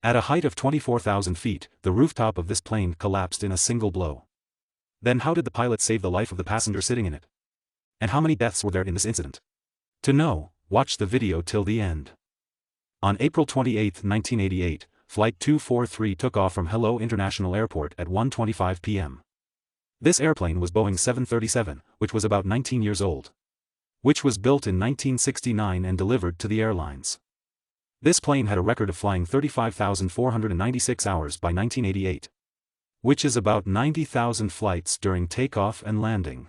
At a height of 24,000 feet, the rooftop of this plane collapsed in a single blow. Then how did the pilot save the life of the passenger sitting in it? And how many deaths were there in this incident? To know, watch the video till the end. On April 28, 1988, Flight 243 took off from Hello International Airport at 1:25 p.m. This airplane was Boeing 737, which was about 19 years old. Which was built in 1969 and delivered to the airlines. This plane had a record of flying 35,496 hours by 1988. Which is about 90,000 flights during takeoff and landing.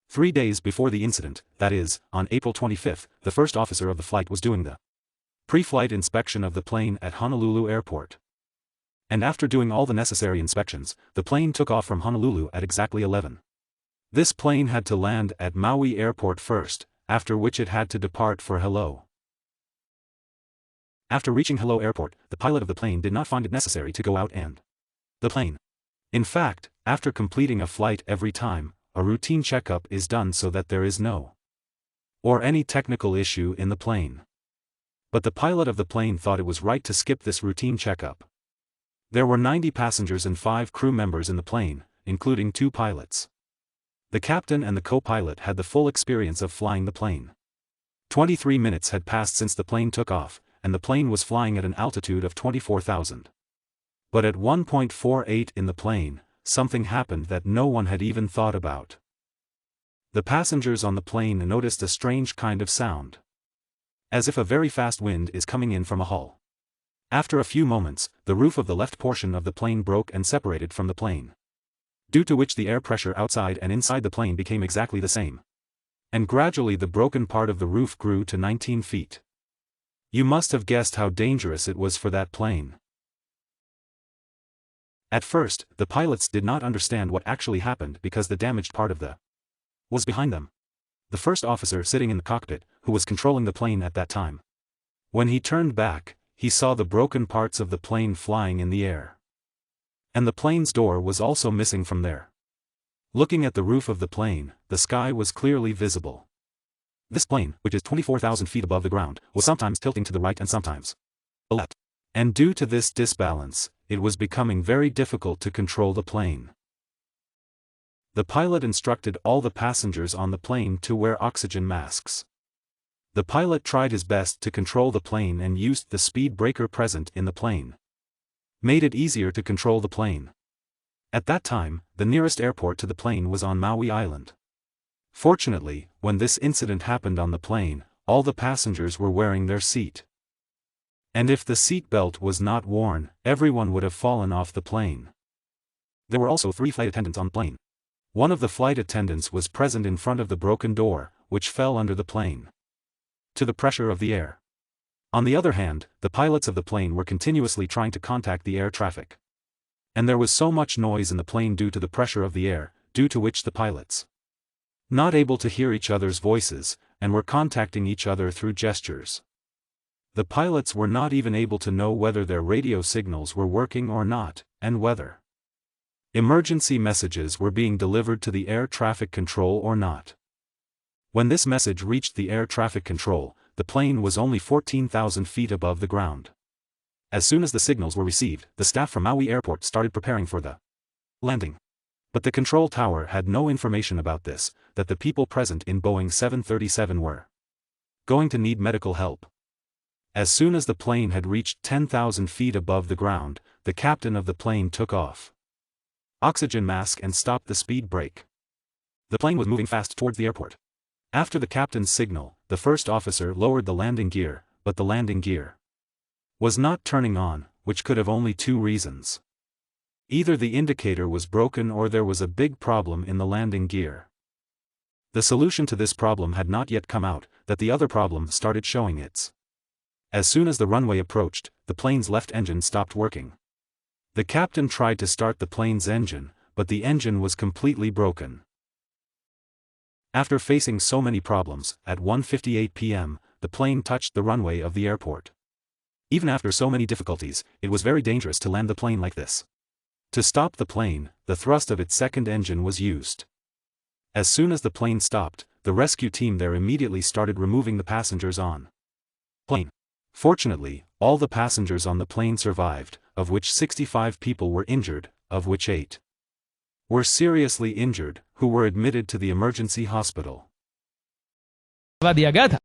3 days before the incident, that is, on April 25, the first officer of the flight was doing the pre-flight inspection of the plane at Honolulu Airport. And after doing all the necessary inspections, the plane took off from Honolulu at exactly 11. This plane had to land at Maui Airport first, after which it had to depart for Hello. After reaching Hello Airport, the pilot of the plane did not find it necessary to go out and the plane. In fact, after completing a flight every time, a routine checkup is done so that there is no or any technical issue in the plane. But the pilot of the plane thought it was right to skip this routine checkup. There were 90 passengers and 5 crew members in the plane, including 2 pilots. The captain and the co-pilot had the full experience of flying the plane. 23 minutes had passed since the plane took off, and the plane was flying at an altitude of 24,000. But at 1.48 in the plane, something happened that no one had even thought about. The passengers on the plane noticed a strange kind of sound. As if a very fast wind is coming in from a hull. After a few moments, the roof of the left portion of the plane broke and separated from the plane. Due to which the air pressure outside and inside the plane became exactly the same. And gradually the broken part of the roof grew to 19 feet. You must have guessed how dangerous it was for that plane. At first, the pilots did not understand what actually happened because the damaged part of the was behind them. The first officer sitting in the cockpit, who was controlling the plane at that time. When he turned back, he saw the broken parts of the plane flying in the air. And the plane's door was also missing from there. Looking at the roof of the plane, the sky was clearly visible. This plane, which is 24,000 feet above the ground, was sometimes tilting to the right and sometimes to the left. And due to this disbalance, it was becoming very difficult to control the plane. The pilot instructed all the passengers on the plane to wear oxygen masks. The pilot tried his best to control the plane and used the speed breaker present in the plane. Made it easier to control the plane. At that time, the nearest airport to the plane was on Maui Island. Fortunately, when this incident happened on the plane, all the passengers were wearing their seat. And if the seat belt was not worn, everyone would have fallen off the plane. There were also 3 flight attendants on the plane. One of the flight attendants was present in front of the broken door, which fell under the plane. To the pressure of the air. On the other hand, the pilots of the plane were continuously trying to contact the air traffic. And there was so much noise in the plane due to the pressure of the air, due to which the pilots not able to hear each other's voices, and were contacting each other through gestures. The pilots were not even able to know whether their radio signals were working or not, and whether emergency messages were being delivered to the air traffic control or not. When this message reached the air traffic control, the plane was only 14,000 feet above the ground. As soon as the signals were received, the staff from Maui Airport started preparing for the landing. But the control tower had no information about this, that the people present in Boeing 737 were going to need medical help. As soon as the plane had reached 10,000 feet above the ground, the captain of the plane took off oxygen mask and stopped the speed brake. The plane was moving fast towards the airport. After the captain's signal, the first officer lowered the landing gear, but the landing gear was not turning on, which could have only 2 reasons. Either the indicator was broken or there was a big problem in the landing gear. The solution to this problem had not yet come out, that the other problem started showing its. As soon as the runway approached, the plane's left engine stopped working. The captain tried to start the plane's engine, but the engine was completely broken. After facing so many problems, at 1:58 p.m., the plane touched the runway of the airport. Even after so many difficulties, it was very dangerous to land the plane like this. To stop the plane, the thrust of its second engine was used. As soon as the plane stopped, the rescue team there immediately started removing the passengers on plane. Fortunately, all the passengers on the plane survived, of which 65 people were injured, of which 8 were seriously injured, who were admitted to the emergency hospital. Di agata.